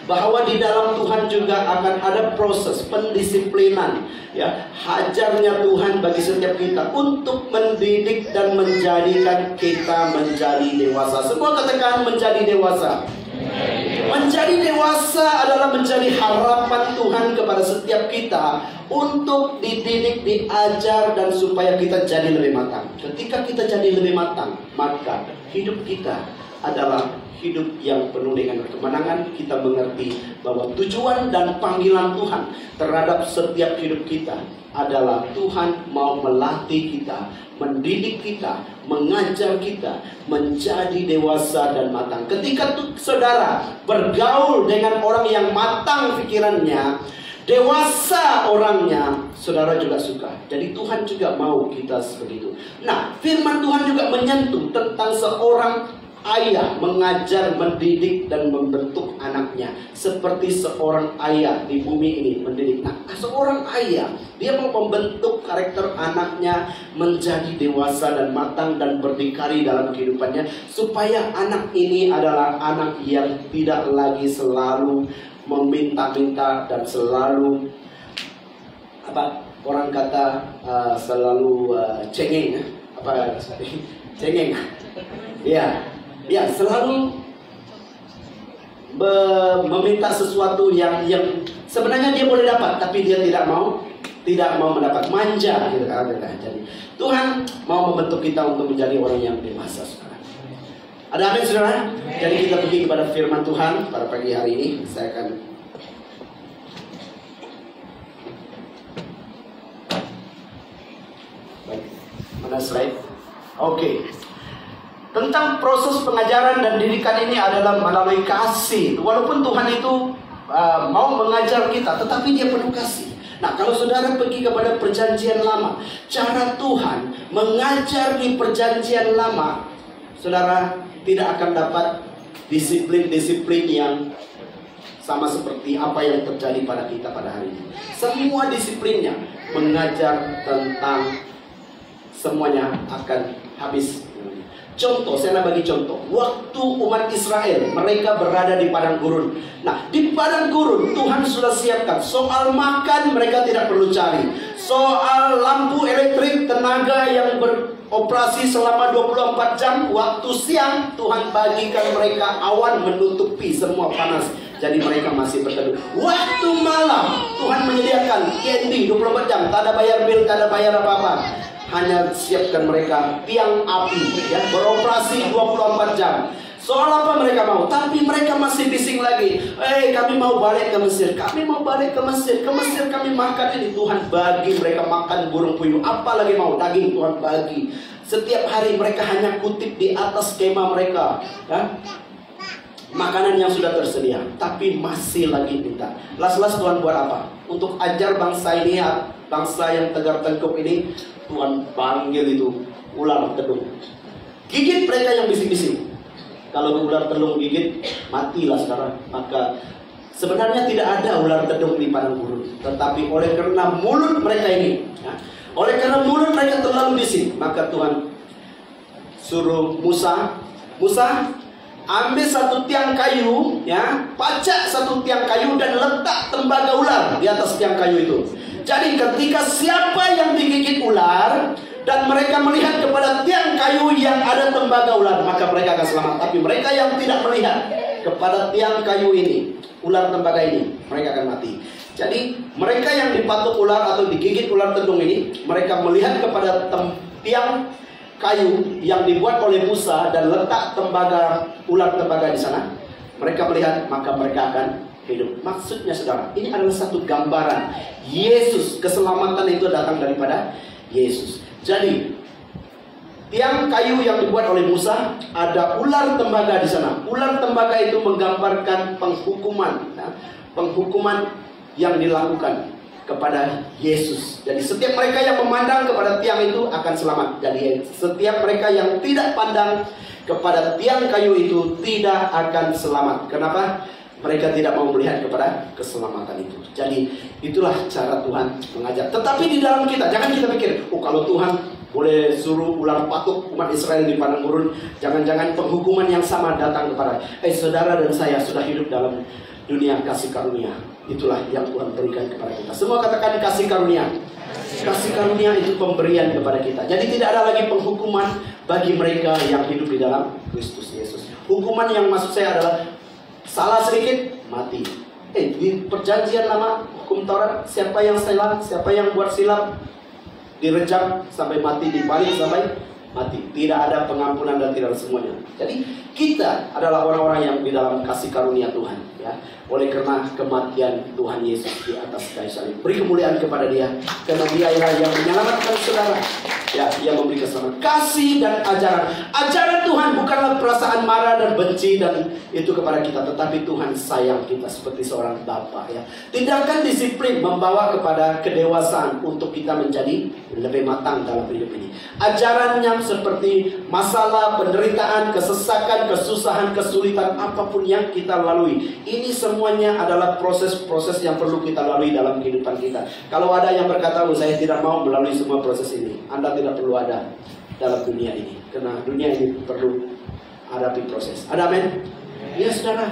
bahwa di dalam Tuhan juga akan ada proses pendisiplinan, ya, hajarnya Tuhan bagi setiap kita untuk mendidik dan menjadikan kita menjadi dewasa. Semua katakan menjadi dewasa. Menjadi dewasa adalah menjadi harapan Tuhan kepada setiap kita untuk dididik, diajar, dan supaya kita jadi lebih matang. Ketika kita jadi lebih matang, maka hidup kita adalah hidup yang penuh dengan kemenangan. Kita mengerti bahwa tujuan dan panggilan Tuhan terhadap setiap hidup kita adalah Tuhan mau melatih kita, mendidik kita, mengajar kita menjadi dewasa dan matang. Ketika saudara bergaul dengan orang yang matang pikirannya, dewasa orangnya, saudara juga suka. Jadi Tuhan juga mau kita seperti itu. Nah, firman Tuhan juga menyentuh tentang seorang ayah mengajar, mendidik, dan membentuk anaknya seperti seorang ayah di bumi ini mendidik. Nah, seorang ayah, dia mau membentuk karakter anaknya menjadi dewasa dan matang dan berdikari dalam kehidupannya, supaya anak ini adalah anak yang tidak lagi selalu meminta-minta dan selalu orang kata selalu cengeng, cengeng, ya selalu meminta sesuatu yang sebenarnya dia boleh dapat, tapi dia tidak mau mendapat, manja gitu kan. Jadi Tuhan mau membentuk kita untuk menjadi orang yang dewasa, saudara. Ada amin, saudara? Jadi kita pergi kepada firman Tuhan pada pagi hari ini. Saya akan mana slide? Oke. Tentang proses pengajaran dan didikan ini adalah melalui kasih. Walaupun Tuhan itu mau mengajar kita, tetapi dia penuh kasih. Nah, kalau saudara pergi kepada perjanjian lama, cara Tuhan mengajar di perjanjian lama, saudara tidak akan dapat disiplin-disiplin yang sama seperti apa yang terjadi pada kita pada hari ini. Semua disiplinnya mengajar tentang semuanya akan habis. Contoh, saya bagi contoh. Waktu umat Israel, mereka berada di padang gurun. Nah, di padang gurun Tuhan sudah siapkan. Soal makan mereka tidak perlu cari. Soal lampu elektrik, tenaga yang beroperasi selama 24 jam. Waktu siang Tuhan bagikan mereka awan menutupi semua panas. Jadi mereka masih berteduh. Waktu malam Tuhan menyediakan candy 24 jam. Tak ada bayar bil, tak ada bayar apa-apa. Hanya siapkan mereka tiang api, ya, beroperasi 24 jam. Soal apa mereka mau? Tapi mereka masih bising lagi. Kami mau balik ke Mesir. Kami mau balik ke Mesir. Ke Mesir kami makan ini. Tuhan bagi mereka makan burung puyuh. Apa lagi mau? Daging Tuhan bagi. Setiap hari mereka hanya kutip di atas kemah mereka, ya, makanan yang sudah tersedia. Tapi masih lagi minta. Las-las Tuhan buat apa? Untuk ajar bangsa ini, bangsa yang tegar tengkuk ini, Tuhan panggil itu ular telung. Gigit mereka yang bising-bising. Kalau ular telung gigit, matilah sekarang. Maka sebenarnya tidak ada ular telung di padang gurun. Tetapi oleh karena mulut mereka ini, ya, oleh karena mulut mereka terlalu bising, maka Tuhan suruh Musa, ambil satu tiang kayu, ya, pacak satu tiang kayu dan letak tembaga ular di atas tiang kayu itu. Jadi ketika siapa yang digigit ular dan mereka melihat kepada tiang kayu yang ada tembaga ular, maka mereka akan selamat. Tapi mereka yang tidak melihat kepada tiang kayu ini, ular tembaga ini, mereka akan mati. Jadi mereka yang dipatuk ular atau digigit ular telung ini, mereka melihat kepada tiang kayu yang dibuat oleh Musa dan letak ular tembaga di sana. Mereka melihat, maka mereka akan hidup. Maksudnya saudara, ini adalah satu gambaran Yesus. Keselamatan itu datang daripada Yesus. Jadi tiang kayu yang dibuat oleh Musa, ada ular tembaga di sana. Ular tembaga itu menggambarkan penghukuman, ya, penghukuman yang dilakukan kepada Yesus. Jadi setiap mereka yang memandang kepada tiang itu akan selamat. Jadi setiap mereka yang tidak pandang kepada tiang kayu itu tidak akan selamat. Kenapa? Mereka tidak mau melihat kepada keselamatan itu. Jadi itulah cara Tuhan mengajar. Tetapi di dalam kita, jangan kita pikir, kalau Tuhan boleh suruh ular patuk umat Israel di padang gurun, jangan-jangan penghukuman yang sama datang kepada saudara dan saya sudah hidup dalam dunia kasih karunia. Itulah yang Tuhan berikan kepada kita. Semua katakan kasih karunia. Kasih karunia itu pemberian kepada kita. Jadi tidak ada lagi penghukuman bagi mereka yang hidup di dalam Kristus Yesus. Hukuman yang maksud saya adalah salah sedikit mati. Di perjanjian lama hukum Taurat, siapa yang salah, siapa yang buat silap, direjam sampai mati, dibalik sampai mati. Tidak ada pengampunan dan tidak ada semuanya. Jadi kita adalah orang-orang yang di dalam kasih karunia Tuhan, ya. Oleh karena kematian Tuhan Yesus di atas kayu salib. Beri kemuliaan kepada Dia, karena Dialah yang menyelamatkan saudara. Ya, Dia memberi keselamatan. Kasih dan ajaran. Ajaran Tuhan bukanlah perasaan marah dan benci dan itu kepada kita, tetapi Tuhan sayang kita seperti seorang bapa, ya. Tindakan disiplin membawa kepada kedewasaan untuk kita menjadi lebih matang dalam hidup ini. Ajarannya seperti masalah, penderitaan, kesesakan, kesusahan, kesulitan, apapun yang kita lalui. Ini semuanya adalah proses-proses yang perlu kita lalui dalam kehidupan kita. Kalau ada yang berkata, saya tidak mau melalui semua proses ini, Anda tidak perlu ada dalam dunia ini. Karena dunia ini perlu hadapi proses. Ada amin? Ya saudara,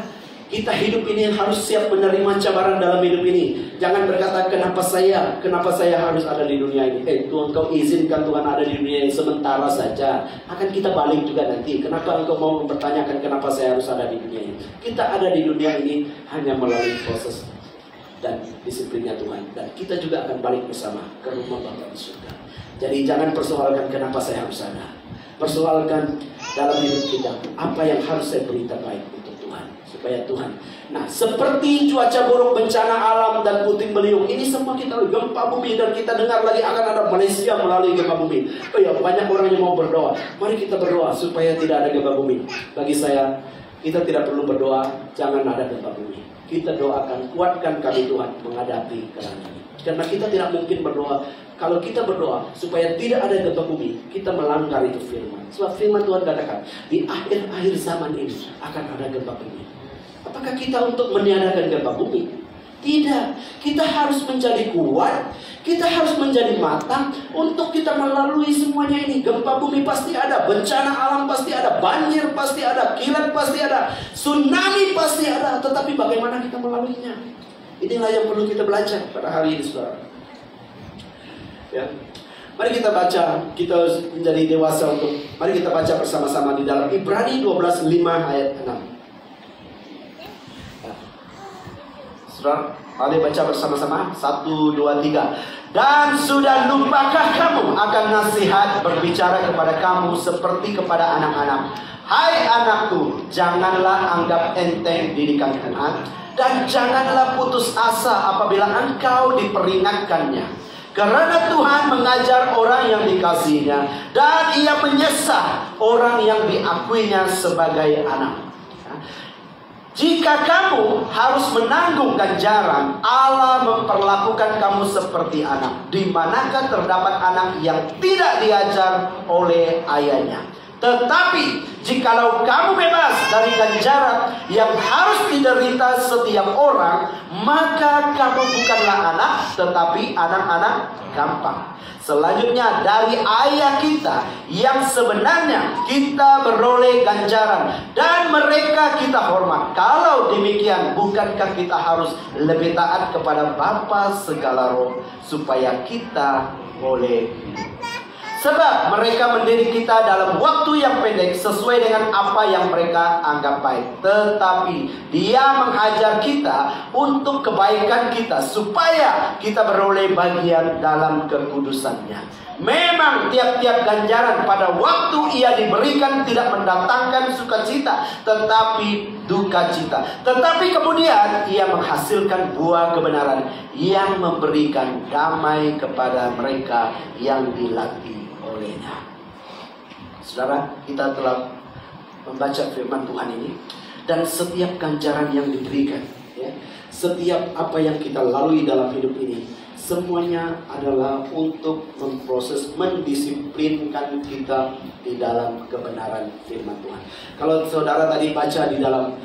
kita hidup ini harus siap menerima cabaran dalam hidup ini. Jangan berkata, kenapa saya harus ada di dunia ini. Tuhan, Kau izinkan Tuhan ada di dunia ini sementara saja. Akan kita balik juga nanti. Kenapa Engkau mau mempertanyakan kenapa saya harus ada di dunia ini? Kita ada di dunia ini hanya melalui proses dan disiplinnya Tuhan. Dan kita juga akan balik bersama ke rumah Bapa di surga. Jadi jangan persoalkan kenapa saya harus ada. Persoalkan dalam hidup kita, apa yang harus saya berita baik untuk Tuhan, supaya Tuhan. Nah, seperti cuaca buruk, bencana alam dan puting beliung, ini semua kita gempa bumi, dan kita dengar lagi akan ada Malaysia melalui gempa bumi. Oh ya, banyak orang yang mau berdoa. Mari kita berdoa supaya tidak ada gempa bumi. Bagi saya, kita tidak perlu berdoa jangan ada gempa bumi. Kita doakan, kuatkan kami Tuhan menghadapi keadaan ini. Karena kita tidak mungkin berdoa. Kalau kita berdoa supaya tidak ada gempa bumi, kita melanggar itu firman. Sebab firman Tuhan katakan, di akhir-akhir zaman ini akan ada gempa bumi. Apakah kita untuk meniadakan gempa bumi? Tidak. Kita harus menjadi kuat, kita harus menjadi matang untuk kita melalui semuanya ini. Gempa bumi pasti ada, bencana alam pasti ada, banjir pasti ada, kilat pasti ada, tsunami pasti ada. Tetapi bagaimana kita melaluinya? Inilah yang perlu kita belajar pada hari ini, saudara. Ya. Mari kita baca, kita menjadi dewasa untuk, mari kita baca bersama-sama di dalam Ibrani 12:5 ayat 6. Ya. Saudara, mari baca bersama-sama. 1, 2, 3. Dan sudah lupakah kamu akan nasihat berbicara kepada kamu seperti kepada anak-anak? Hai anakku, janganlah anggap enteng didikan Tuhan, dan janganlah putus asa apabila engkau diperingatkannya. Karena Tuhan mengajar orang yang dikasihinya, dan Ia menyesah orang yang diakuinya sebagai anak. Jika kamu harus menanggung ganjaran, Allah memperlakukan kamu seperti anak. Di manakah terdapat anak yang tidak diajar oleh ayahnya? Tetapi jikalau kamu bebas dari ganjaran yang harus diderita setiap orang, maka kamu bukanlah anak, tetapi anak-anak gampang. Selanjutnya, dari ayah kita yang sebenarnya kita beroleh ganjaran, dan mereka kita hormat. Kalau demikian, bukankah kita harus lebih taat kepada Bapa segala roh, supaya kita boleh hidup? Sebab mereka mendidik kita dalam waktu yang pendek sesuai dengan apa yang mereka anggap baik. Tetapi Dia menghajar kita untuk kebaikan kita, supaya kita beroleh bagian dalam kekudusannya. Memang tiap-tiap ganjaran pada waktu ia diberikan tidak mendatangkan sukacita, tetapi duka cita. Tetapi kemudian ia menghasilkan buah kebenaran yang memberikan damai kepada mereka yang dilatih olehnya. Saudara, kita telah membaca firman Tuhan ini, dan setiap ganjaran yang diberikan, ya, setiap apa yang kita lalui dalam hidup ini, semuanya adalah untuk memproses, mendisiplinkan kita di dalam kebenaran firman Tuhan. Kalau saudara tadi baca di dalam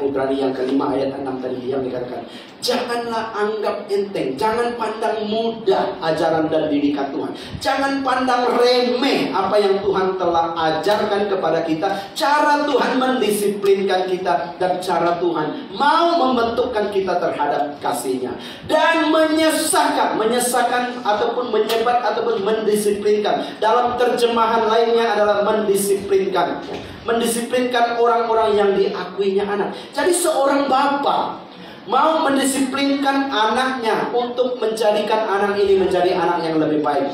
Ibrani yang kelima ayat 6 tadi yang dikatakan, janganlah anggap enteng, jangan pandang mudah ajaran dan didikan Tuhan. Jangan pandang remeh apa yang Tuhan telah ajarkan kepada kita, cara Tuhan mendisiplinkan kita, dan cara Tuhan mau membentukkan kita terhadap kasih-Nya. Dan menyesakan ataupun menyebat ataupun mendisiplinkan. Dalam terjemahan lainnya adalah mendisiplinkan. Mendisiplinkan orang-orang yang diakuinya anak. Jadi seorang bapa mau mendisiplinkan anaknya untuk menjadikan anak ini menjadi anak yang lebih baik.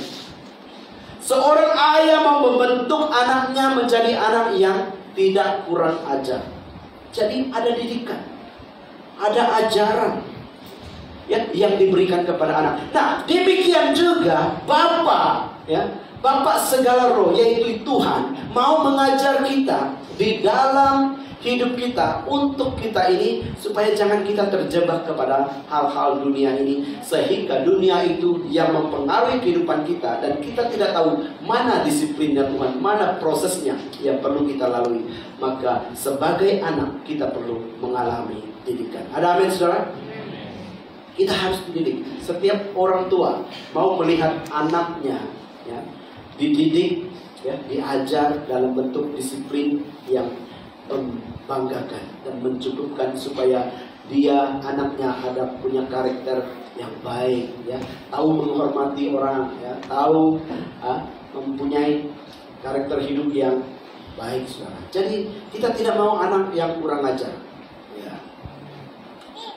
Seorang ayah mau membentuk anaknya menjadi anak yang tidak kurang ajar. Jadi ada didikan, ada ajaran yang diberikan kepada anak. Nah, demikian juga Bapa, Bapa segala roh, yaitu Tuhan, mau mengajar kita di dalam hidup kita, untuk kita ini, supaya jangan kita terjebak kepada hal-hal dunia ini, sehingga dunia itu yang mempengaruhi kehidupan kita, dan kita tidak tahu mana disiplinnya Tuhan, mana prosesnya yang perlu kita lalui. Maka sebagai anak kita perlu mengalami didikan. Ada amin, saudara? Kita harus dididik. Setiap orang tua mau melihat anaknya dididik, diajar dalam bentuk disiplin yang membanggakan dan mencukupkan, supaya dia, anaknya, punya karakter yang baik, tahu menghormati orang, tahu mempunyai karakter hidup yang baik, saudara. Jadi kita tidak mau anak yang kurang ajar.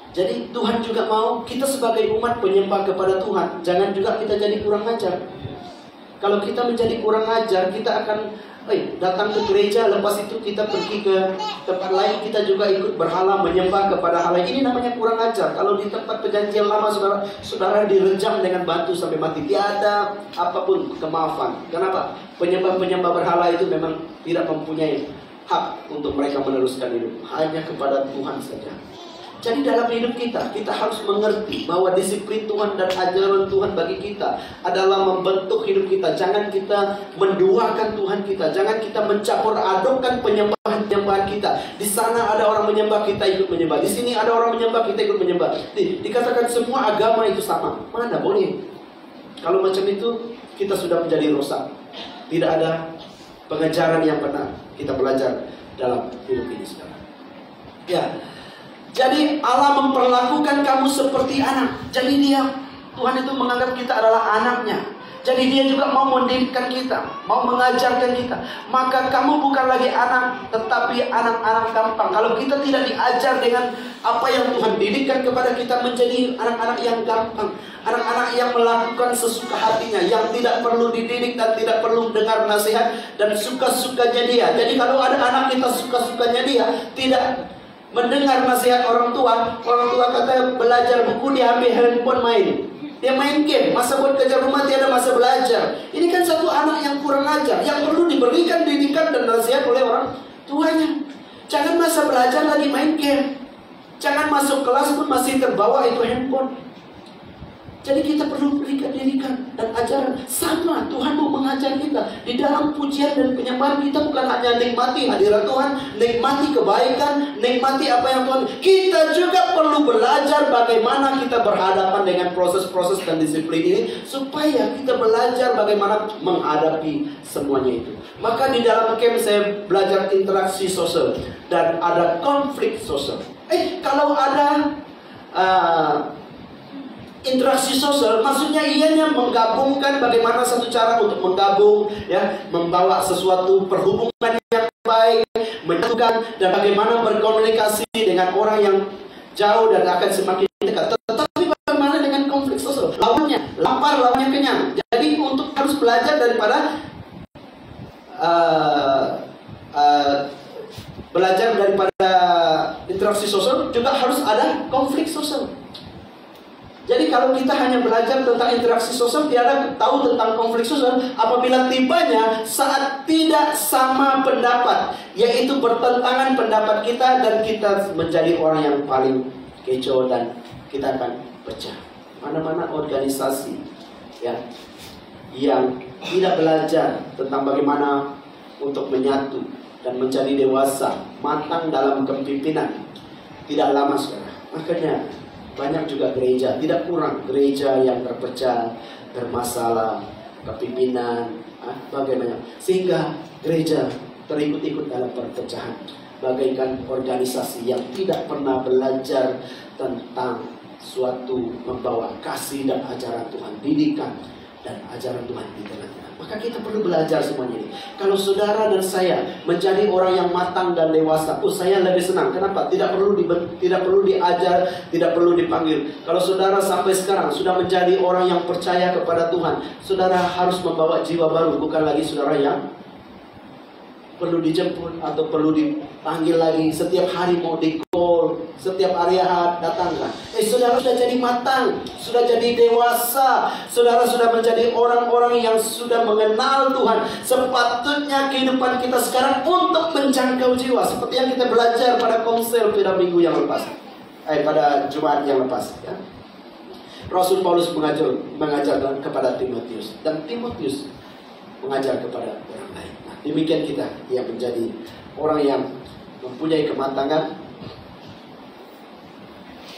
Jadi Tuhan juga mau kita sebagai umat penyembah kepada Tuhan, jangan juga kita jadi kurang ajar. Kalau kita menjadi kurang ajar, kita akan datang ke gereja, lepas itu kita pergi ke tempat lain, kita juga ikut berhala, menyembah kepada hal lain. Ini namanya kurang ajar. Kalau di tempat perjanjian lama, saudara direjam dengan batu sampai mati, tiada apapun kemaafan. Kenapa? Penyembah-penyembah berhala itu memang tidak mempunyai hak untuk mereka meneruskan hidup, hanya kepada Tuhan saja. Jadi dalam hidup kita harus mengerti bahwa disiplin Tuhan dan ajaran Tuhan bagi kita adalah membentuk hidup kita. Jangan kita menduakan Tuhan kita. Jangan kita mencampur adukkan penyembahan kita. Di sana ada orang menyembah, kita ikut menyembah. Di sini ada orang menyembah, kita ikut menyembah. Dikatakan semua agama itu sama. Mana boleh? Kalau macam itu, kita sudah menjadi rusak. Tidak ada pengajaran yang benar kita belajar dalam hidup ini sekarang. Jadi Allah memperlakukan kamu seperti anak. Jadi Tuhan itu menganggap kita adalah anaknya. Jadi dia juga mau mendidikkan kita, mau mengajarkan kita. Maka kamu bukan lagi anak, tetapi anak-anak gampang. Kalau kita tidak diajar dengan apa yang Tuhan didikkan kepada kita, menjadi anak-anak yang gampang, anak-anak yang melakukan sesuka hatinya, yang tidak perlu dididik dan tidak perlu dengar nasihat, dan suka-sukanya dia. Jadi kalau ada anak kita suka-sukanya dia, tidak mendengar nasihat orang tua kata belajar buku, dia ambil handphone main. Dia main game, masa buat kerja rumah tiada masa belajar. Ini kan satu anak yang kurang ajar, yang perlu diberikan didikan dan nasihat oleh orang tuanya. Jangan masa belajar lagi main game. Jangan masuk kelas pun masih terbawa itu handphone. Jadi kita perlu berikan didikan dan ajaran. Sama, Tuhan mau mengajar kita. Di dalam pujian dan penyembahan kita bukan hanya nikmati hadirat Tuhan, nikmati kebaikan, nikmati apa yang Tuhan. Kita juga perlu belajar bagaimana kita berhadapan dengan proses-proses dan disiplin ini, supaya kita belajar bagaimana menghadapi semuanya itu. Maka di dalam camp saya belajar interaksi sosial dan ada konflik sosial. Kalau ada interaksi sosial, maksudnya ianya menggabungkan bagaimana satu cara untuk menggabung, membawa sesuatu perhubungan yang baik, menyatukan, dan bagaimana berkomunikasi dengan orang yang jauh dan akan semakin dekat. Tetapi bagaimana dengan konflik sosial? Lawannya lapar, lawannya kenyang. Jadi untuk harus belajar daripada interaksi sosial, juga harus ada konflik sosial. Jadi kalau kita hanya belajar tentang interaksi sosial, tiada tahu tentang konflik sosial, apabila tibanya saat tidak sama pendapat, yaitu bertentangan pendapat kita, dan kita menjadi orang yang paling kecoh dan kita akan pecah. mana-mana organisasi ya yang tidak belajar tentang bagaimana untuk menyatu dan menjadi dewasa, matang dalam kepemimpinan, tidak lama saudara. Makanya banyak juga gereja, tidak kurang gereja yang terpecah, bermasalah, kepimpinan, bagaimana, sehingga gereja terikut-ikut dalam perpecahan, bagaikan organisasi yang tidak pernah belajar tentang suatu membawa kasih dan ajaran Tuhan, didikan dan ajaran Tuhan di tengah-tengah. Maka kita perlu belajar semuanya ini. Kalau saudara dan saya menjadi orang yang matang dan dewasa, saya lebih senang. Kenapa? Tidak perlu diajar, tidak perlu dipanggil. Kalau saudara sampai sekarang sudah menjadi orang yang percaya kepada Tuhan, saudara harus membawa jiwa baru, bukan lagi saudara yang perlu dijemput atau perlu dipanggil lagi. Setiap hari mau di-call, setiap hari datanglah. Saudara sudah jadi matang, sudah jadi dewasa, saudara sudah menjadi orang-orang yang sudah mengenal Tuhan. Sepatutnya kehidupan kita sekarang untuk menjangkau jiwa, seperti yang kita belajar pada konsel pada minggu yang lepas, pada Jumat yang lepas ya. Rasul Paulus mengajar kepada Timotius, dan Timotius mengajar kepada orang lain. Demikian kita yang menjadi orang yang mempunyai kematangan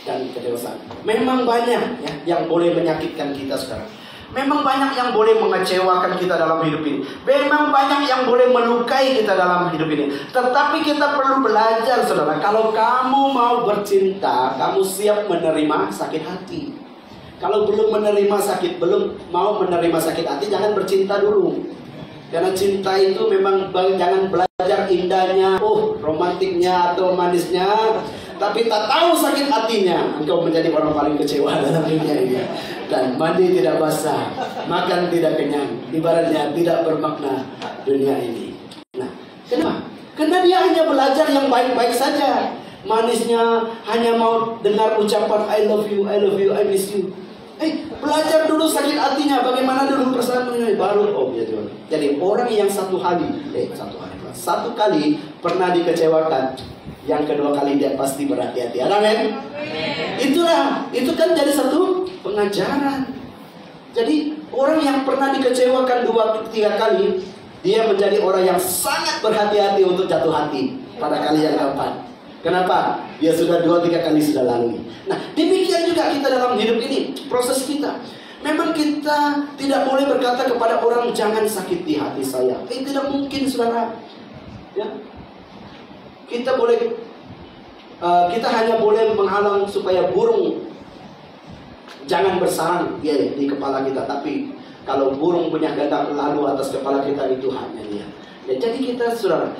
dan kedewasaan. Memang banyak ya yang boleh menyakitkan kita sekarang. Memang banyak yang boleh mengecewakan kita dalam hidup ini. Memang banyak yang boleh melukai kita dalam hidup ini. Tetapi kita perlu belajar saudara. Kalau kamu mau bercinta, kamu siap menerima sakit hati. Kalau belum mau menerima sakit hati, jangan bercinta dulu. Karena cinta itu memang jangan belajar indahnya, romantiknya atau manisnya, tapi tak tahu sakit hatinya, engkau menjadi orang paling kecewa dalam dunia ini. Dan mandi tidak basah, makan tidak kenyang, ibaratnya tidak bermakna dunia ini. Nah, kenapa? Karena dia hanya belajar yang baik-baik saja. Manisnya hanya mau dengar ucapan I love you, I miss you. Belajar dulu sakit hatinya, bagaimana dulu perasaan ini, baru ya Tuhan. Jadi orang yang satu kali pernah dikecewakan, yang kedua kali dia pasti berhati-hati. Amin. Itu kan jadi satu pengajaran. Jadi orang yang pernah dikecewakan 2-3 kali, dia menjadi orang yang sangat berhati-hati untuk jatuh hati pada kali yang keempat. Kenapa? Dia sudah 2-3 kali sudah lalui. Nah, demikian juga kita dalam hidup ini, proses kita. Memang kita tidak boleh berkata kepada orang jangan sakiti hati saya. Tidak mungkin saudara. Ya. Kita hanya boleh menghalang supaya burung jangan bersarang di kepala kita. Tapi kalau burung punya kehendak lalu atas kepala kita, itu hanya dia. Ya, jadi kita saudara,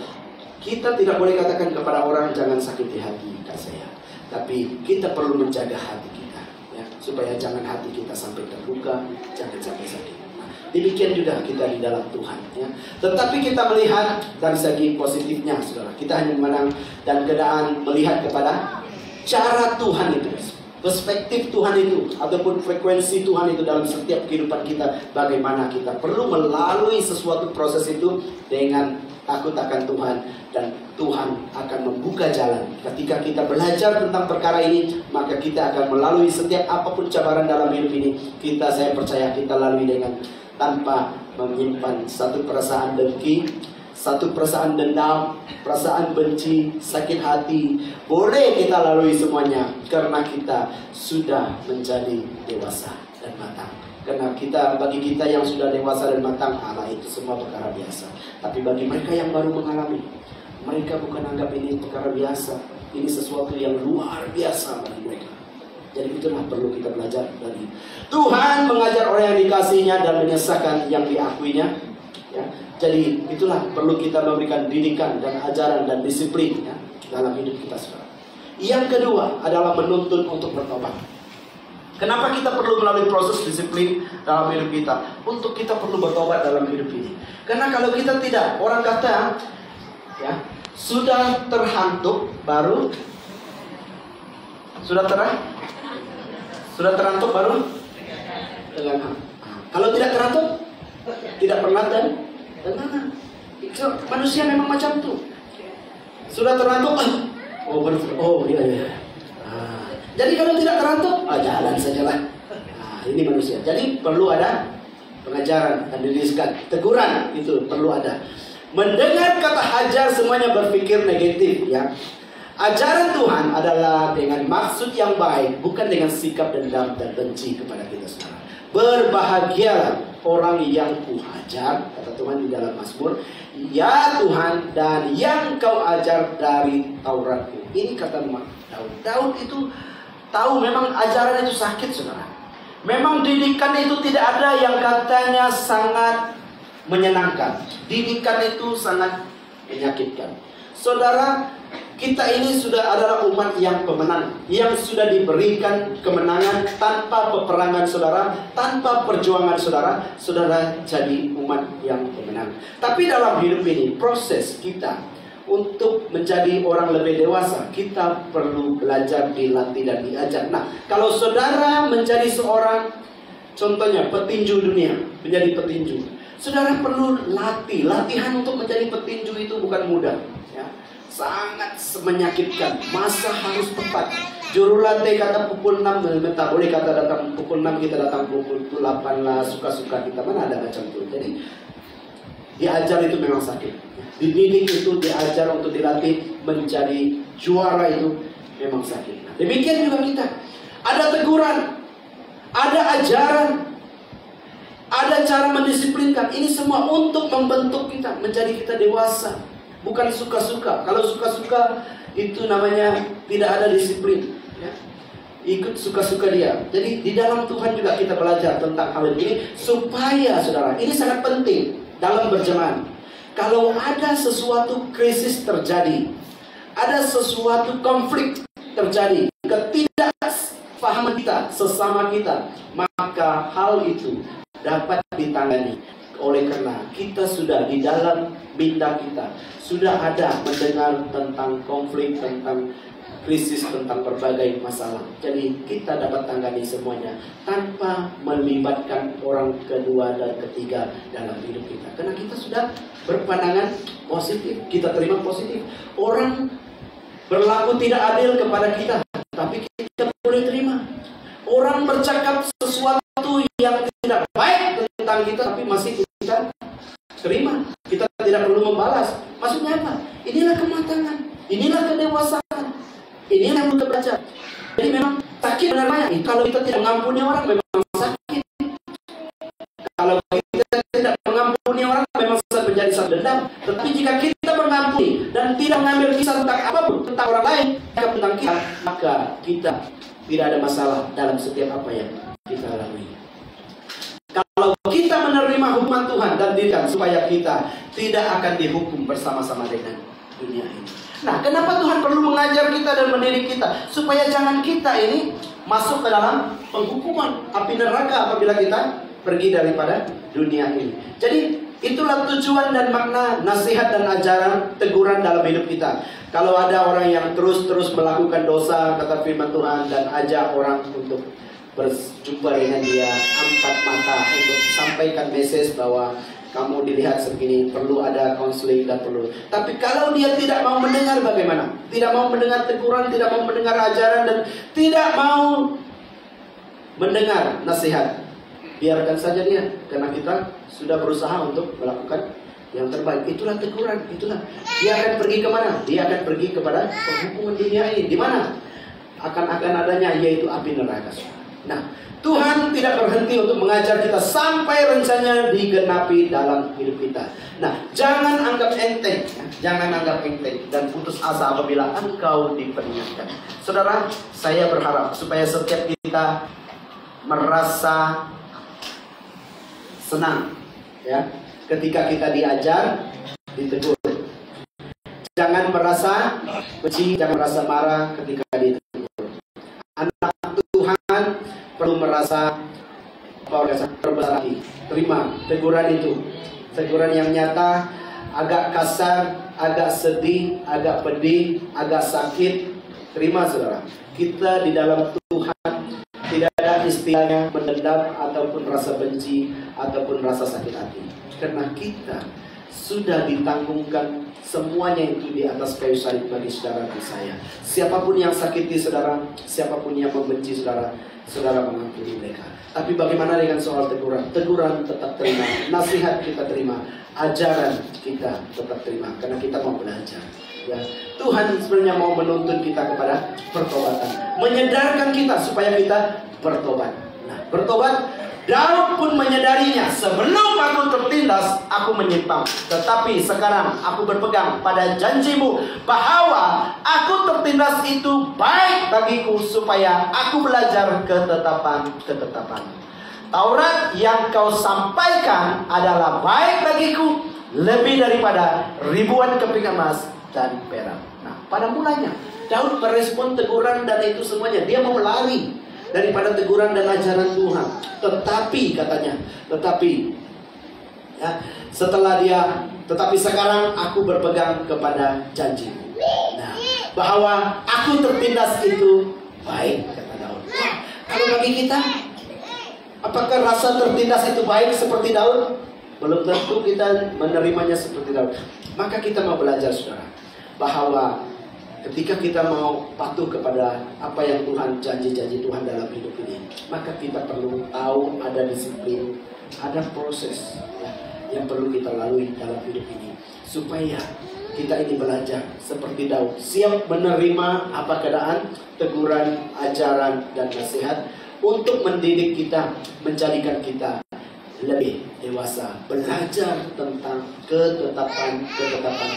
kita tidak boleh katakan kepada orang jangan sakiti hati saya. Tapi kita perlu menjaga hati kita ya, supaya jangan hati kita sampai terluka, jangan sampai sakit. Nah, demikian juga kita di dalam Tuhan ya. Tetapi kita melihat dari segi positifnya saudara. Kita hanya memandang dan keadaan melihat kepada cara Tuhan itu, perspektif Tuhan itu, ataupun frekuensi Tuhan itu dalam setiap kehidupan kita. Bagaimana kita perlu melalui sesuatu proses itu dengan takut akan Tuhan, dan Tuhan akan membuka jalan. Ketika kita belajar tentang perkara ini, maka kita akan melalui setiap apapun cabaran dalam hidup ini. Saya percaya kita lalui dengan tanpa menyimpan satu perasaan dengki, satu perasaan dendam, perasaan benci, sakit hati. Boleh kita lalui semuanya karena kita sudah menjadi dewasa dan matang. Karena bagi kita yang sudah dewasa dan matang, itu semua perkara biasa. Tapi bagi mereka yang baru mengalami, mereka bukan anggap ini perkara biasa. Ini sesuatu yang luar biasa bagi mereka. Jadi itulah perlu kita belajar dari Tuhan mengajar orang yang dikasihinya dan menyesatkan yang diakuinya. Ya. Jadi itulah perlu kita memberikan didikan dan ajaran dan disiplin ya, dalam hidup kita sekarang. Yang kedua adalah menuntun untuk bertobat. Kenapa kita perlu melalui proses disiplin dalam hidup kita? Untuk kita perlu bertobat dalam hidup ini. Karena kalau kita tidak, orang kata ya, sudah terhantuk baru sudah terhantuk baru dengan. Kalau tidak terhantuk, tidak pernah dan manusia memang macam itu. Sudah terhantuk, iya. Jadi kalau tidak terhantuk, jalan sajalah. Nah, ini manusia. Jadi perlu ada pengajaran dan didiskan. Teguran itu perlu ada. Mendengar kata hajar semuanya berpikir negatif, ya. Ajaran Tuhan adalah dengan maksud yang baik, bukan dengan sikap dendam dan benci kepada kita saudara. Berbahagialah orang yang kuhajar, kata Tuhan di dalam Mazmur, ya Tuhan, dan yang kau ajar dari Tauratku. Ini kata Daud. Daud itu tahu memang ajaran itu sakit saudara. Memang didikan itu tidak ada yang katanya sangat menyenangkan. Didikan itu sangat menyakitkan. Saudara, kita ini sudah adalah umat yang pemenang, yang sudah diberikan kemenangan tanpa peperangan saudara, tanpa perjuangan saudara. Saudara jadi umat yang pemenang. Tapi dalam hidup ini, proses kita untuk menjadi orang lebih dewasa, kita perlu belajar, dilatih dan diajar. Nah, kalau saudara menjadi seorang, contohnya petinju dunia, menjadi petinju, saudara perlu latihan untuk menjadi petinju itu bukan mudah, ya. Sangat menyakitkan, masa harus tepat. Juru latih kata pukul 6, tak boleh kata datang pukul 6, kita datang pukul 8 lah, suka-suka kita, mana ada macam itu. Jadi diajar itu memang sakit. Dididik itu, diajar untuk dilatih menjadi juara itu memang sakit. Nah, demikian juga kita. Ada teguran, ada ajaran, ada cara mendisiplinkan. Ini semua untuk membentuk kita, menjadi kita dewasa. Bukan suka-suka. Kalau suka-suka itu namanya tidak ada disiplin, ya. Ikut suka-suka dia. Jadi di dalam Tuhan juga kita belajar tentang hal ini, supaya saudara, ini sangat penting dalam berjemaah. Kalau ada sesuatu krisis terjadi, ada sesuatu konflik terjadi, ketidakpahaman kita sesama kita, maka hal itu dapat ditangani. Oleh karena kita sudah di dalam minda kita sudah ada mendengar tentang konflik, tentang krisis, tentang berbagai masalah. Jadi kita dapat tangani semuanya tanpa melibatkan orang kedua dan ketiga dalam hidup kita. Karena kita sudah berpandangan positif, kita terima positif. Orang berlaku tidak adil kepada kita, tapi kita boleh terima. Orang bercakap sesuatu yang tidak baik tentang kita, tapi masih kita terima. Kita tidak perlu membalas. Maksudnya apa? Inilah kematangan, inilah kedewasaan, inilah yang kita belajar. Jadi memang sakit benar-benar. Kalau kita tidak mengampuni orang, memang sakit. Kalau kita tidak mengampuni orang, memang menjadi satu dendam. Tetapi jika kita mengampuni dan tidak mengambil kisah tentang apapun, tentang orang lain, tentang kita, maka kita tidak ada masalah dalam setiap apa yang kita lalui. Kalau kita menerima hukuman Tuhan dan dirikan, supaya kita tidak akan dihukum bersama-sama dengan dunia ini. Nah, kenapa Tuhan perlu mengajar kita dan mendidik kita? Supaya jangan kita ini masuk ke dalam penghukuman api neraka apabila kita pergi daripada dunia ini. Jadi itulah tujuan dan makna nasihat dan ajaran teguran dalam hidup kita. Kalau ada orang yang terus-terus melakukan dosa, kata firman Tuhan, dan ajak orang untuk berjumpa dengan dia, angkat mata untuk sampaikan message bahwa kamu dilihat segini, perlu ada konseling dan perlu. Tapi kalau dia tidak mau mendengar, bagaimana? Tidak mau mendengar teguran, tidak mau mendengar ajaran, dan tidak mau mendengar nasihat, biarkan saja dia, karena kita sudah berusaha untuk melakukan yang terbaik. Itulah teguran, itulah. Dia akan pergi kemana? Dia akan pergi kepada penghukuman dunia ini. Di mana? Akan adanya, yaitu api neraka. Nah, Tuhan tidak berhenti untuk mengajar kita sampai rencananya digenapi dalam hidup kita. Nah, jangan anggap enteng, jangan anggap enteng dan putus asa apabila engkau diperingatkan. Saudara, saya berharap supaya setiap kita merasa senang, ya, ketika kita diajar, ditegur. Jangan merasa benci, jangan merasa marah ketika ditegur. Anak Tuhan perlu merasa terbesar hati. Terima teguran itu, teguran yang nyata, agak kasar, agak sedih, agak pedih, agak sakit. Terima saudara. Kita di dalam Tuhan tidak ada istilahnya mendendam ataupun rasa benci ataupun rasa sakit hati. Karena kita sudah ditanggungkan semuanya itu di atas kayu salib bagi saudara dan saya. Siapapun yang sakiti saudara, siapapun yang membenci saudara, saudara mengampuni mereka. Tapi bagaimana dengan soal teguran? Teguran tetap terima, nasihat kita terima, ajaran kita tetap terima, karena kita mau belajar. Ya, Tuhan sebenarnya mau menuntun kita kepada pertobatan, menyadarkan kita supaya kita bertobat. Nah, bertobat, Daud pun menyadarinya, sebelum aku tertindas, aku menyimpang. Tetapi sekarang aku berpegang pada janjimu bahwa aku tertindas itu baik bagiku, supaya aku belajar ketetapan. Taurat yang kau sampaikan adalah baik bagiku, lebih daripada ribuan keping emas dan perak. Nah, pada mulanya Daud merespon teguran dan itu semuanya. Dia mau lari daripada teguran dan ajaran Tuhan. Tetapi katanya, tetapi sekarang aku berpegang kepada janjimu. Nah, bahwa aku tertindas itu baik, kata Daud. Wah, kalau bagi kita, apakah rasa tertindas itu baik seperti Daud? Belum tentu kita menerimanya seperti Daud. Maka kita mau belajar, saudara, bahwa ketika kita mau patuh kepada apa yang Tuhan janji Tuhan dalam hidup ini, maka kita perlu tahu ada disiplin, ada proses ya, yang perlu kita lalui dalam hidup ini, supaya kita ini belajar seperti Daud, siap menerima apa keadaan, teguran, ajaran, dan nasihat untuk mendidik kita, menjadikan kita lebih dewasa, belajar tentang ketetapan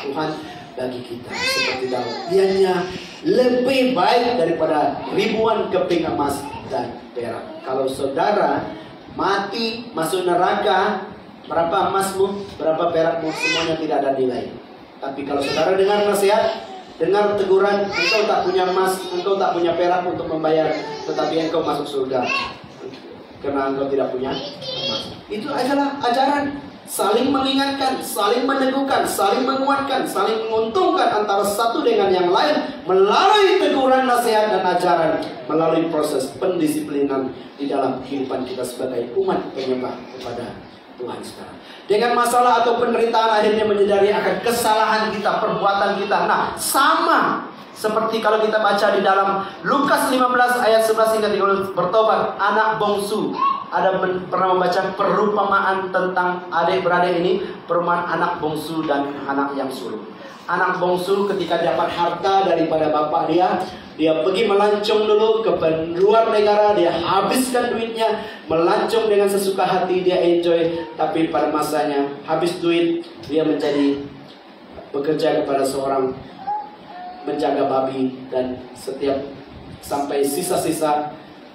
Tuhan bagi kita. Seperti Daud, dianya lebih baik daripada ribuan keping emas dan perak. Kalau saudara mati masuk neraka, berapa emasmu, berapa perakmu, semuanya tidak ada nilai. Tapi kalau saudara dengar nasihat, dengar teguran, engkau tak punya emas, engkau tak punya perak untuk membayar, tetapi engkau masuk surga karena engkau tidak punya emas. Itu adalah ajaran. Saling mengingatkan, saling meneguhkan, saling menguatkan, saling menguntungkan antara satu dengan yang lain melalui teguran, nasihat, dan ajaran, melalui proses pendisiplinan di dalam kehidupan kita sebagai umat penyembah kepada Tuhan sekarang. Dengan masalah atau penderitaan akhirnya menyadari akan kesalahan kita, perbuatan kita. Nah, sama seperti kalau kita baca di dalam Lukas 15 ayat 11 hingga 13, bertobat anak bungsu. Ada pernah membaca perumpamaan tentang adik-beradik ini, perumpamaan anak bungsu dan anak yang sulung. Anak bungsu ketika dapat harta daripada bapak dia pergi melancong dulu ke luar negara, dia habiskan duitnya, melancong dengan sesuka hati, dia enjoy. Tapi pada masanya habis duit, dia menjadi bekerja kepada seorang menjaga babi, dan setiap sampai sisa-sisa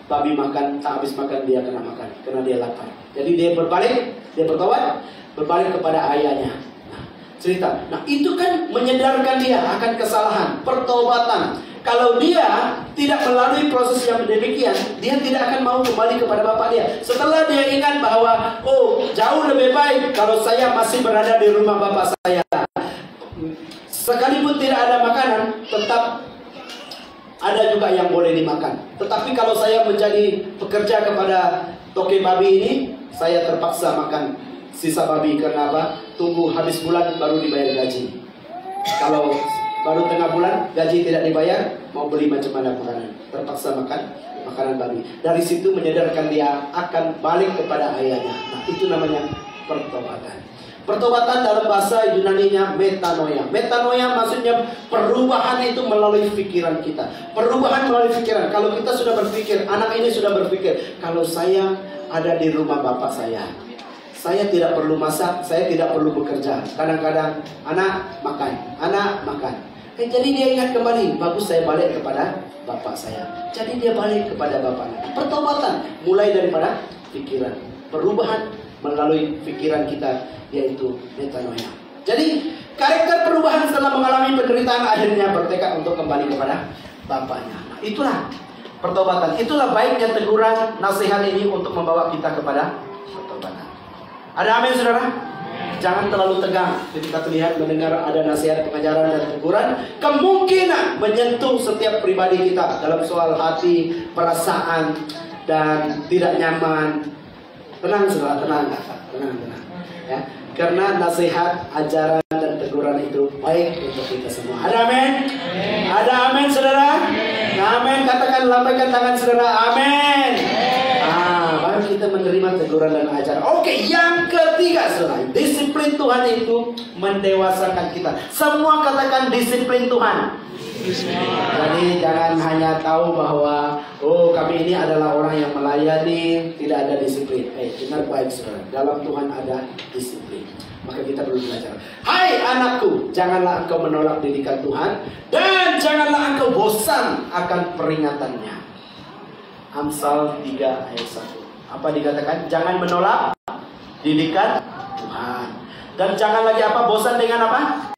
babi makan, tak habis makan, dia kena makan karena dia lapar. Jadi dia bertobat, berbalik kepada ayahnya. Nah, cerita. Nah, itu kan menyadarkan dia akan kesalahan, pertobatan. Kalau dia tidak melalui proses yang demikian, dia tidak akan mau kembali kepada bapak dia. Setelah dia ingat bahwa, oh, jauh lebih baik kalau saya masih berada di rumah bapak saya. Sekalipun tidak ada makanan, tetap ada juga yang boleh dimakan. Tetapi kalau saya menjadi pekerja kepada toke babi ini, saya terpaksa makan sisa babi. Karena apa? Tunggu habis bulan baru dibayar gaji. Kalau baru tengah bulan gaji tidak dibayar, mau beli macam mana makanan, terpaksa makan makanan babi. Dari situ menyadarkan dia akan balik kepada ayahnya. Nah, itu namanya pertobatan. Pertobatan dalam bahasa Yunani-nya metanoia. Metanoia maksudnya perubahan itu melalui pikiran kita. Perubahan melalui pikiran. Kalau kita sudah berpikir, anak ini sudah berpikir, kalau saya ada di rumah bapak saya tidak perlu masak, saya tidak perlu bekerja. Kadang-kadang anak makan. Jadi dia ingat kembali, bagus saya balik kepada bapak saya. Jadi dia balik kepada bapaknya. Pertobatan mulai daripada pikiran. Perubahan melalui pikiran kita, yaitu metanoia. Jadi karakter perubahan setelah mengalami penderitaan akhirnya bertekad untuk kembali kepada bapaknya. Nah, itulah pertobatan. Itulah baiknya teguran, nasihat ini untuk membawa kita kepada pertobatan. Ada amin, saudara? Jangan terlalu tegang ketika terlihat mendengar ada nasihat, pengajaran, dan teguran. Kemungkinan menyentuh setiap pribadi kita dalam soal hati, perasaan, dan tidak nyaman. Tenang, saudara, tenang. Ya. Karena nasihat, ajaran, dan teguran itu baik untuk kita semua. Ada amin? Ada amin, saudara? Amin. Katakan, lambaikan tangan saudara. Amin. Baru kita menerima teguran dan ajaran. Oke, yang ketiga saudara, disiplin Tuhan itu mendewasakan kita. Semua katakan disiplin Tuhan. Jadi jangan hanya tahu bahwa kami ini adalah orang yang melayani, tidak ada disiplin. Dengar baik saudara, dalam Tuhan ada disiplin. Maka kita perlu belajar. Hai anakku, janganlah engkau menolak didikan Tuhan, dan janganlah engkau bosan akan peringatannya. Amsal 3 ayat 1. Apa dikatakan? Jangan menolak didikan Tuhan, dan jangan lagi apa? Bosan dengan apa?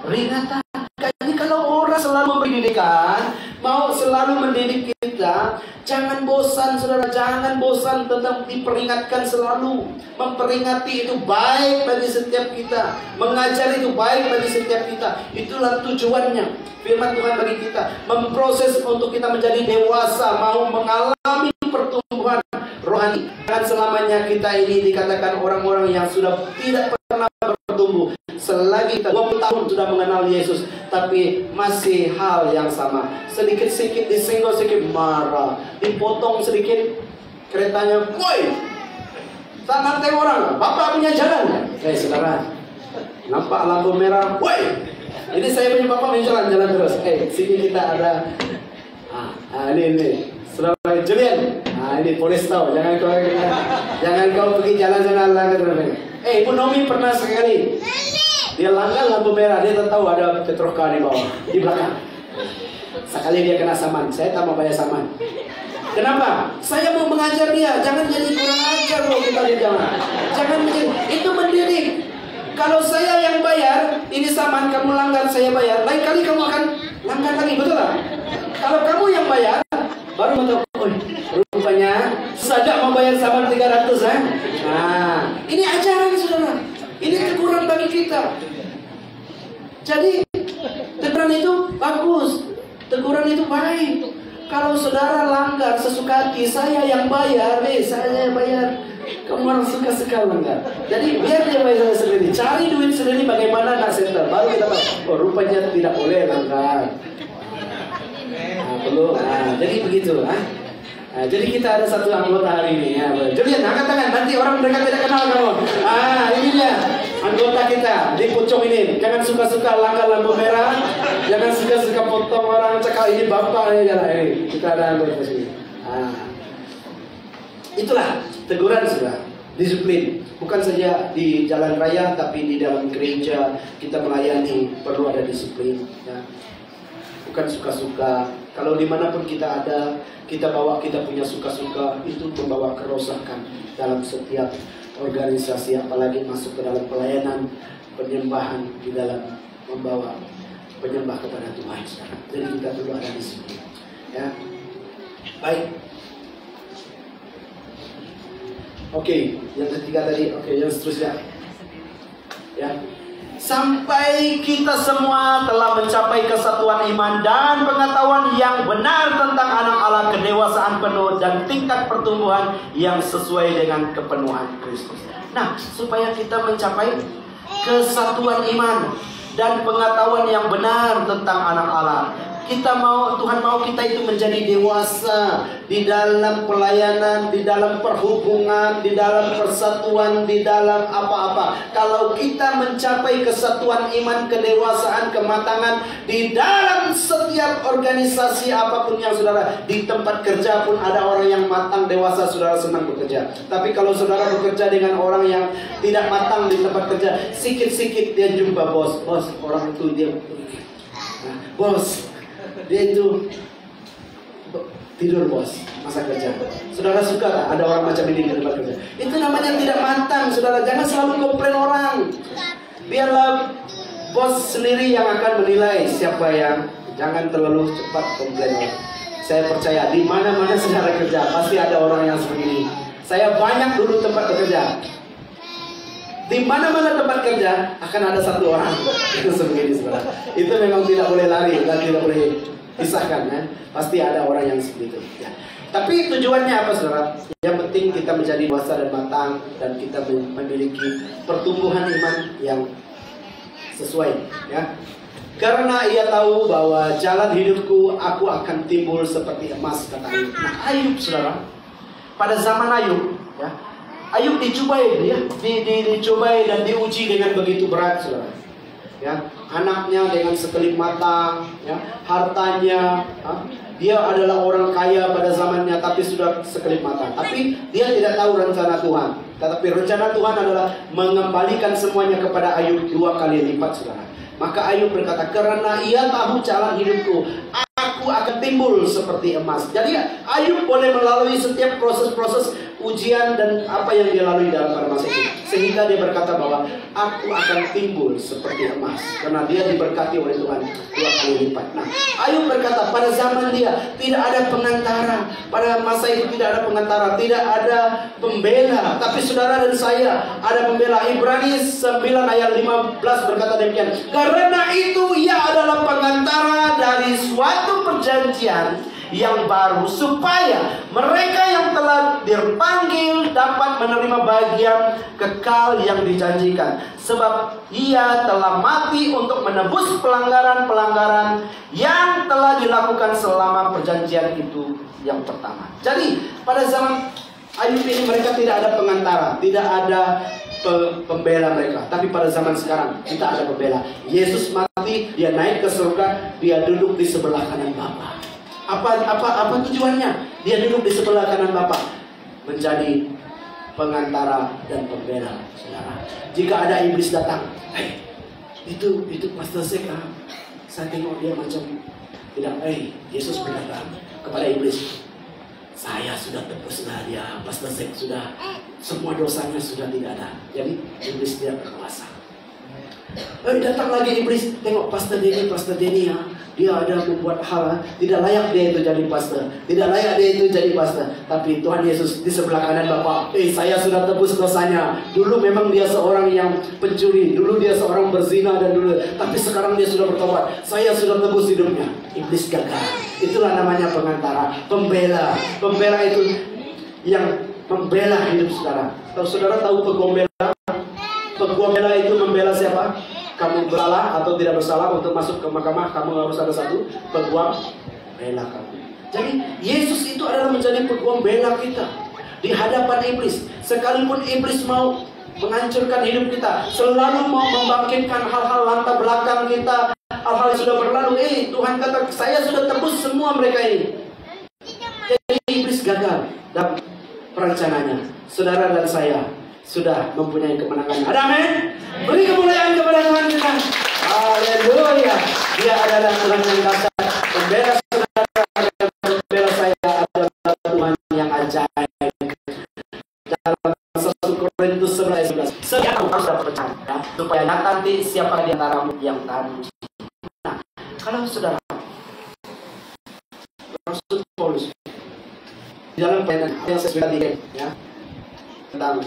Peringatan. Jadi kalau orang selalu memberi didikan, mau selalu mendidik kita, jangan bosan saudara, jangan bosan, tetap diperingatkan selalu. Memperingati itu baik bagi setiap kita, mengajar itu baik bagi setiap kita. Itulah tujuannya. Firman Tuhan bagi kita, memproses untuk kita menjadi dewasa, mau mengalami pertumbuhan rohani. Jangan selamanya kita ini dikatakan orang-orang yang sudah tidak pernah bertumbuh. Selagi kita 20 tahun sudah mengenal Yesus, tapi masih hal yang sama. Sedikit-sedikit disenggol, sedikit marah, dipotong sedikit keretanya, woi, tak nanti orang, bapak punya jalan. Saudara, nampak lampu merah, woi, ini saya punya bapak punya jalan terus. Sini kita ada, ini, saudara Julian, ini polis tahu, jangan kau pergi jalan-jalan langgar. Ibu Nomi pernah sekali. Dia langgar lampu merah, dia tak tahu ada ketroka di bawah, di belakang. Sekali dia kena saman, saya tak mau bayar saman. Kenapa? Saya mau mengajar dia, jangan jadi kurang ajar loh kita di jalan. Jangan menjadi, itu mendidik. Kalau saya yang bayar, ini saman kamu langgar, saya bayar. Lain kali kamu akan langgar lagi, betul tak? Kalau kamu yang bayar, baru mau tahu, rupanya saja mau bayar saman 300 ya. Nah, ini ajaran saudara. Ini teguran bagi kita. Jadi teguran itu bagus, teguran itu baik. Kalau saudara langgar sesuka hati, saya yang bayar, saya yang bayar. Kamu harus suka-suka langgar. Jadi biar dia bayar sendiri, cari duit sendiri. Bagaimana nak settle? Baru kita tahu. Rupanya tidak boleh langgar. Jadi begitu. Jadi kita ada satu anggota hari ini ya. Julian, angkat tangan, nanti orang mereka tidak kenal kamu. Ini dia anggota kita di Pucung ini. Jangan suka-suka langgar lampu merah, jangan suka-suka potong orang, cakap ini bapak ini jalan ini. Kita ada anggota di sini. Itulah teguran sudah, disiplin. Bukan saja di jalan raya, tapi di dalam gereja kita melayani perlu ada disiplin. Ya. Bukan suka-suka. Kalau dimanapun kita ada, kita bawa kita punya suka-suka, itu membawa kerosakan dalam setiap organisasi, apalagi masuk ke dalam pelayanan, penyembahan, di dalam membawa penyembah kepada Tuhan. Jadi kita perlu ada disiplin. Ya, baik. Oke, yang ketiga tadi. Oke, yang seterusnya. Ya. Sampai kita semua telah mencapai kesatuan iman dan pengetahuan yang benar tentang anak Allah, kedewasaan penuh dan tingkat pertumbuhan yang sesuai dengan kepenuhan Kristus. Nah, supaya kita mencapai kesatuan iman dan pengetahuan yang benar tentang anak Allah, Tuhan mau kita itu menjadi dewasa di dalam pelayanan, di dalam perhubungan, di dalam persatuan, di dalam apa-apa. Kalau kita mencapai kesatuan iman, kedewasaan, kematangan di dalam setiap organisasi apapun yang saudara, di tempat kerja pun ada orang yang matang, dewasa, saudara senang bekerja. Tapi kalau saudara bekerja dengan orang yang tidak matang di tempat kerja, sikit-sikit dia jumpa bos, orang itu dia, bos, dia itu tidur bos, masa kerja. Saudara suka tak ada orang macam ini di tempat kerja? Itu namanya tidak matang, saudara. Jangan selalu komplain orang. Biarlah bos sendiri yang akan menilai siapa yang. Jangan terlalu cepat komplain orang. Saya percaya di mana-mana saudara kerja pasti ada orang yang seperti ini. Saya banyak dulu tempat bekerja. Di mana-mana tempat kerja akan ada satu orang itu seperti ini, saudara. Itu memang tidak boleh lari dan tidak boleh Pisahkan ya. Pasti ada orang yang seperti itu ya. Tapi tujuannya apa saudara? Yang penting kita menjadi dewasa dan matang, dan kita memiliki pertumbuhan iman yang sesuai ya. Karena ia tahu bahwa jalan hidupku, aku akan timbul seperti emas, kata Ayub. Nah, Ayub saudara, pada zaman Ayub ya, Ayub dicobai ya, dicobai dan diuji dengan begitu berat saudara. Ya, anaknya dengan sekelip mata, ya, hartanya, dia adalah orang kaya pada zamannya, tapi sudah sekelip mata. Tapi dia tidak tahu rencana Tuhan. Tetapi rencana Tuhan adalah mengembalikan semuanya kepada Ayub 2 kali lipat saudara. Maka Ayub berkata, karena ia tahu jalan hidupku, aku akan timbul seperti emas. Jadi Ayub boleh melalui setiap proses-proses ujian dan apa yang dia lalui dalam pada masa itu, sehingga dia berkata bahwa aku akan timbul seperti emas, karena dia diberkati oleh Tuhan 2 kali lipat. Nah, Ayub berkata pada zaman dia tidak ada pengantara. Pada masa itu tidak ada pengantara, tidak ada pembela. Tapi saudara dan saya ada pembela. Ibrani 9 ayat 15 berkata demikian. Karena itu ia adalah pengantara dari suatu perjanjian yang baru, supaya mereka yang telah dipanggil dapat menerima bagian kekal yang dijanjikan. Sebab ia telah mati untuk menebus pelanggaran-pelanggaran yang telah dilakukan selama perjanjian itu yang pertama. Jadi pada zaman Ayub ini mereka tidak ada pengantara, tidak ada pembela mereka. Tapi pada zaman sekarang kita ada pembela. Yesus mati, dia naik ke surga, dia duduk di sebelah kanan Bapa. Apa tujuannya? Dia duduk di sebelah kanan Bapa, menjadi pengantara dan pembela saudara. Jika ada iblis datang, itu Pastor Zek, saya tengok dia macam tidak. Yesus berkata kepada iblis, saya sudah tebuslah dia, Pastor Zek, sudah semua dosanya sudah tidak ada. Jadi iblis tidak berkuasa. Datang lagi iblis, tengok Pastor Denny ya, dia ada membuat hal tidak layak dia itu jadi pastor, tidak layak dia itu jadi pastor. Tapi Tuhan Yesus di sebelah kanan Bapa, saya sudah tebus dosanya. Dulu memang dia seorang yang pencuri, dulu dia seorang berzina dan dulu, tapi sekarang dia sudah bertobat. Saya sudah tebus hidupnya. Iblis gagal. Itulah namanya pengantara, pembela. Pembela itu yang membela hidup saudara. Saudara tahu pegombela? Pegombela itu membela siapa? Kamu bersalah atau tidak bersalah untuk masuk ke mahkamah, kamu harus ada satu peguam bela kamu. Jadi Yesus itu adalah menjadi peguam bela kita di hadapan iblis. Sekalipun iblis mau menghancurkan hidup kita, selalu mau membangkitkan hal-hal latar belakang kita, hal-hal yang sudah berlalu. Tuhan kata, saya sudah tebus semua mereka ini. Jadi iblis gagal dalam perencanaannya. Saudara dan saya sudah mempunyai kemenangan. Ada amin? Beri kemuliaan kepada Tuhan kita. Haleluya. Dia adalah Tuhan yang dahsyat. Pembela saudara dan pembela saya adalah Tuhan yang ajaib. Dalam 1 Korintus 11, setiap kamu harus percaya, ya, supaya nanti siapa di antaramu yang tahan uji. Nah, kalau saudara Rasul Paulus di dalam pelayanan yang saya sudah lihat ya, tentang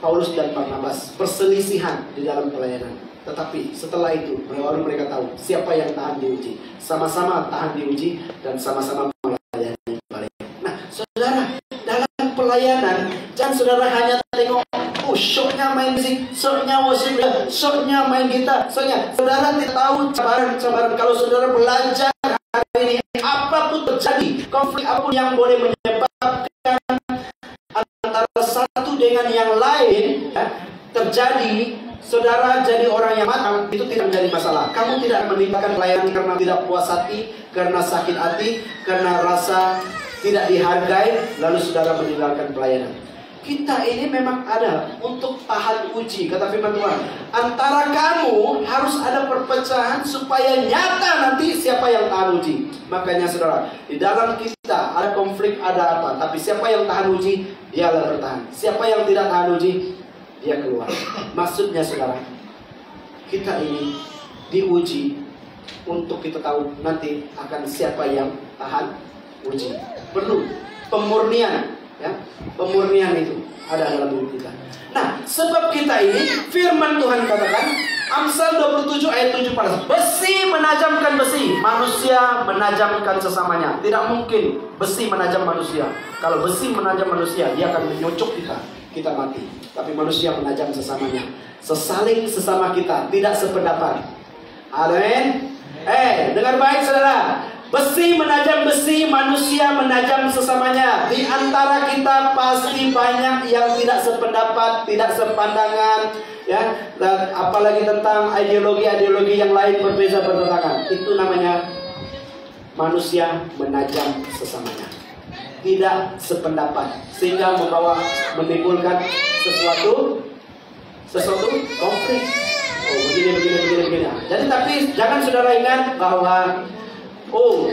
Paulus dan Barnabas, perselisihan di dalam pelayanan. Tetapi setelah itu baru mereka tahu siapa yang tahan diuji. Sama-sama tahan diuji dan sama-sama melayani pelayanan. Nah, saudara, dalam pelayanan jangan saudara hanya tengok, syoknya main musik, syoknya worship, syoknya main gitar, syoknya. Saudara tidak tahu cabaran-cabaran. Kalau saudara belajar hari ini, apapun terjadi, konflik apapun yang boleh menyebabkan antara satu dengan yang lain ya, terjadi, saudara jadi orang yang matang, itu tidak menjadi masalah. Kamu tidak meninggalkan pelayanan karena tidak puas hati, karena sakit hati, karena rasa tidak dihargai, lalu saudara meninggalkan pelayanan. Kita ini memang ada untuk tahan uji, kata firman Tuhan. Antara kamu harus ada perpecahan supaya nyata nanti siapa yang tahan uji. Makanya saudara, di dalam kita ada konflik, ada apa, tapi siapa yang tahan uji, dialah bertahan. Siapa yang tidak tahan uji, dia keluar. Maksudnya saudara, kita ini diuji untuk kita tahu nanti akan siapa yang tahan uji. Perlu pemurnian. Ya, pemurnian itu ada dalam hidup kita. Nah, sebab kita ini firman Tuhan katakan, Amsal 27 ayat 7 pada besi menajamkan besi, manusia menajamkan sesamanya. Tidak mungkin besi menajam manusia. Kalau besi menajam manusia, dia akan menyocok kita mati. Tapi manusia menajam sesamanya, sesaling sesama kita, tidak sependapat. Amin. Dengar baik saudara. Besi menajam besi, manusia menajam sesamanya. Di antara kita pasti banyak yang tidak sependapat, tidak sepandangan, ya. Dan apalagi tentang ideologi-ideologi yang lain berbeda bertentangan. Itu namanya manusia menajam sesamanya, tidak sependapat, sehingga menimbulkan sesuatu konflik. Begini. Jadi tapi jangan saudara ingat bahwa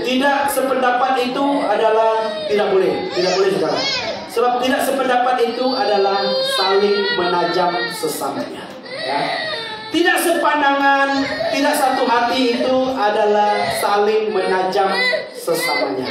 tidak sependapat itu adalah tidak boleh saudara. Sebab tidak sependapat itu adalah saling menajam sesamanya. Ya. Tidak sepandangan, tidak satu hati itu adalah saling menajam sesamanya.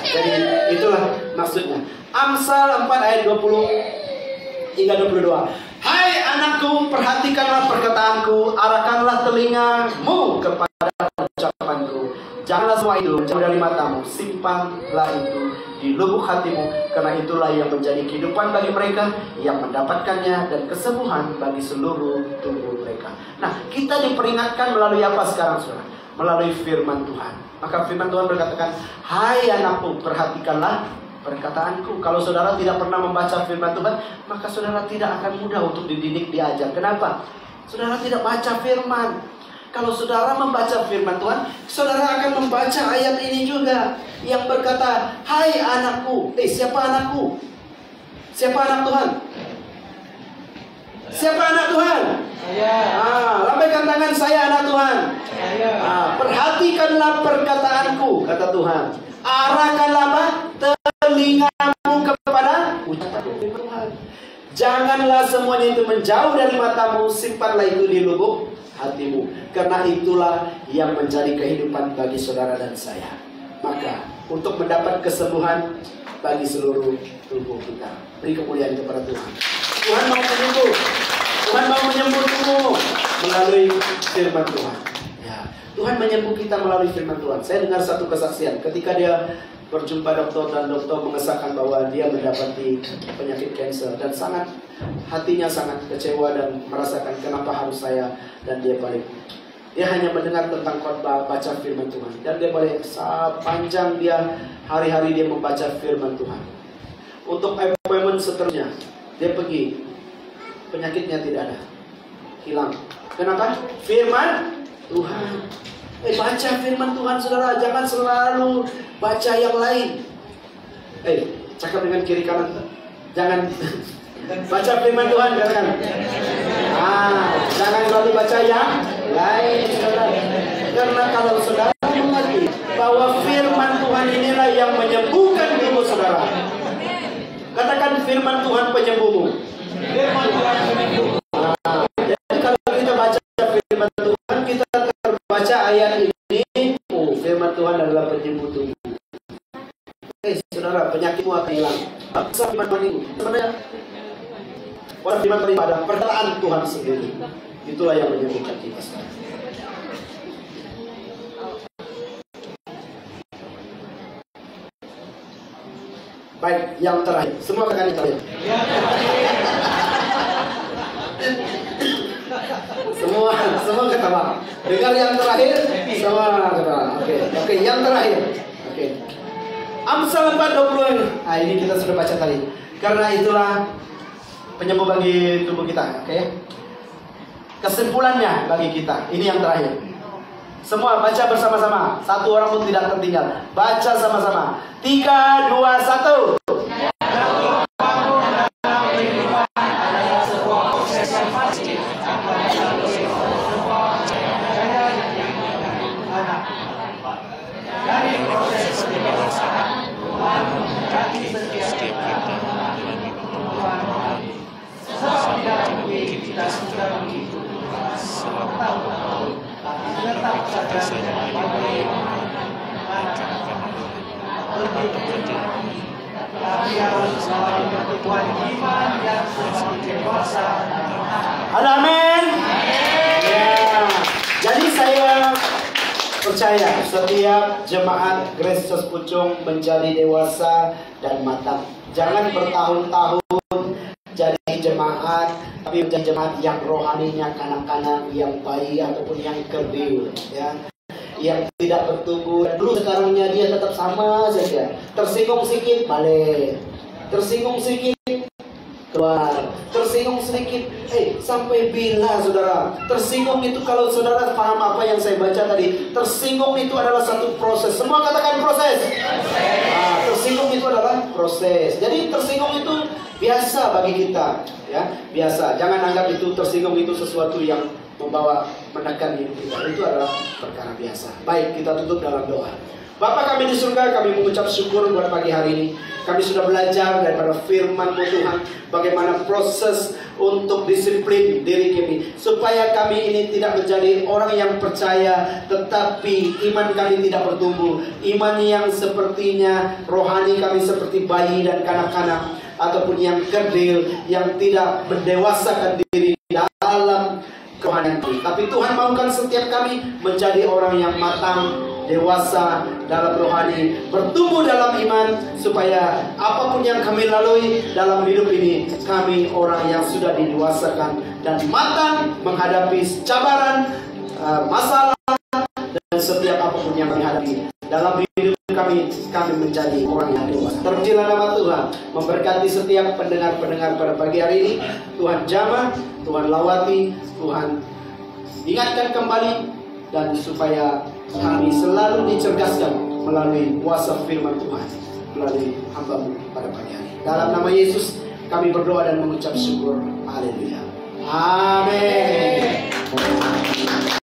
Jadi itulah maksudnya. Amsal 4 ayat 20 hingga 22. Hai anakku, perhatikanlah perkataanku, arahkanlah telingamu kepada ucapanku. Janganlah semua itu jauh dari matamu, simpanlah itu di lubuk hatimu, karena itulah yang menjadi kehidupan bagi mereka yang mendapatkannya dan kesembuhan bagi seluruh tubuh mereka. Nah, kita diperingatkan melalui apa sekarang, saudara? Melalui firman Tuhan. Maka firman Tuhan berkatakan, hai anakku, perhatikanlah perkataanku. Kalau saudara tidak pernah membaca firman Tuhan, maka saudara tidak akan mudah untuk dididik, diajar. Kenapa? Saudara tidak baca firman. Kalau saudara membaca firman Tuhan, saudara akan membaca ayat ini juga yang berkata, hai anakku. Siapa anakku? Siapa anak Tuhan? Siapa anak Tuhan? Saya. Lambaikan tangan, saya anak Tuhan. Saya. Perhatikanlah perkataanku, kata Tuhan. Arahkanlah apa? Telingamu kepada ucapan Tuhan. Janganlah semuanya itu menjauh dari matamu, simpanlah itu di lubuk hatimu, karena itulah yang menjadi kehidupan bagi saudara dan saya. Maka untuk mendapat kesembuhan bagi seluruh tubuh kita, beri kemuliaan kepada Tuhan. Tuhan mau menyembuh, Tuhan mau menyembuhmu melalui firman Tuhan. Ya, Tuhan menyembuh kita melalui firman Tuhan. Saya dengar satu kesaksian ketika dia berjumpa dokter dan dokter mengesahkan bahwa dia mendapati penyakit kanker dan hatinya sangat kecewa dan merasakan kenapa harus saya, dan dia balik. Dia hanya mendengar tentang khotbah, baca firman Tuhan, dan dia balik sepanjang dia hari-hari dia membaca firman Tuhan. Untuk appointment seterusnya dia pergi, penyakitnya tidak ada, hilang. Kenapa? Firman Tuhan. Baca firman Tuhan saudara, jangan selalu baca yang lain. Cakap dengan kiri kanan, jangan baca firman Tuhan, katakan. Jangan selalu baca yang lain, saudara. Karena kalau saudara mengerti bahwa firman Tuhan inilah yang menyembuhkan tubuh saudara. Katakan firman Tuhan penyembuhmu. Firman Tuhan penyembuh. Jadi kalau kita baca firman Tuhan, kita terbaca ayat ini, firman Tuhan adalah penyembuh tubuh. Saudara, penyakitmu akan hilang. Firman Tuhan itu sebenarnya orang firman Tuhan pada perkataan Tuhan sendiri. Itulah yang menyembuhkan kita sekarang. Baik, yang terakhir. Semua katakan yang terakhir. Semua ketawa. Dengar yang terakhir, semua ketawa. Oke, yang terakhir. Oke. Amsal 4:20. Ini kita sudah baca tadi. Karena itulah penyembuh bagi tubuh kita. Oke. Kesimpulannya bagi kita. Ini yang terakhir. Semua baca bersama-sama. Satu orang pun tidak tertinggal. Baca sama-sama. 3, 2, 1. Amin. percaya setiap jemaat Grace Church Pucung menjadi dewasa dan matang. Jangan bertahun-tahun jadi jemaat, tapi menjadi jemaat yang rohaninya kanak-kanak, yang bayi ataupun yang kerdil, ya, yang tidak bertumbuh. Dan dulu sekarangnya dia tetap sama saja. Tersinggung sedikit balik, tersinggung sedikit keluar, tersinggung sedikit. Sampai bila saudara? Tersinggung itu, kalau saudara paham apa yang saya baca tadi, tersinggung itu adalah satu proses. Semua katakan proses. Tersinggung itu adalah proses. Jadi tersinggung itu biasa bagi kita, ya, biasa. Jangan anggap itu tersinggung itu sesuatu yang membawa menekan hidup kita. Itu adalah perkara biasa. Baik, kita tutup dalam doa. Bapa kami di surga, kami mengucap syukur buat pagi hari ini. Kami sudah belajar daripada firman-Mu Tuhan, bagaimana proses untuk disiplin diri kami, supaya kami ini tidak menjadi orang yang percaya tetapi iman kami tidak bertumbuh. Iman yang sepertinya rohani kami seperti bayi dan kanak-kanak, ataupun yang kerdil, yang tidak mendewasakan diri dalam kerohanian. Tapi Tuhan maukan setiap kami menjadi orang yang matang, dewasa dalam rohani, bertumbuh dalam iman, supaya apapun yang kami lalui dalam hidup ini, kami orang yang sudah didewasakan dan matang menghadapi cabaran, masalah, dan setiap apapun yang kami hadapi dalam hidup kami menjadi orang yang dewasa. Terpujilah nama Tuhan, memberkati setiap pendengar-pendengar pada pagi hari ini. Tuhan jamah, Tuhan lawati, Tuhan ingatkan kembali, dan supaya kami selalu dicerdaskan melalui kuasa firman Tuhan, melalui hamba-Mu pada pagi hari. Dalam nama Yesus kami berdoa dan mengucap syukur. Haleluya. Amin.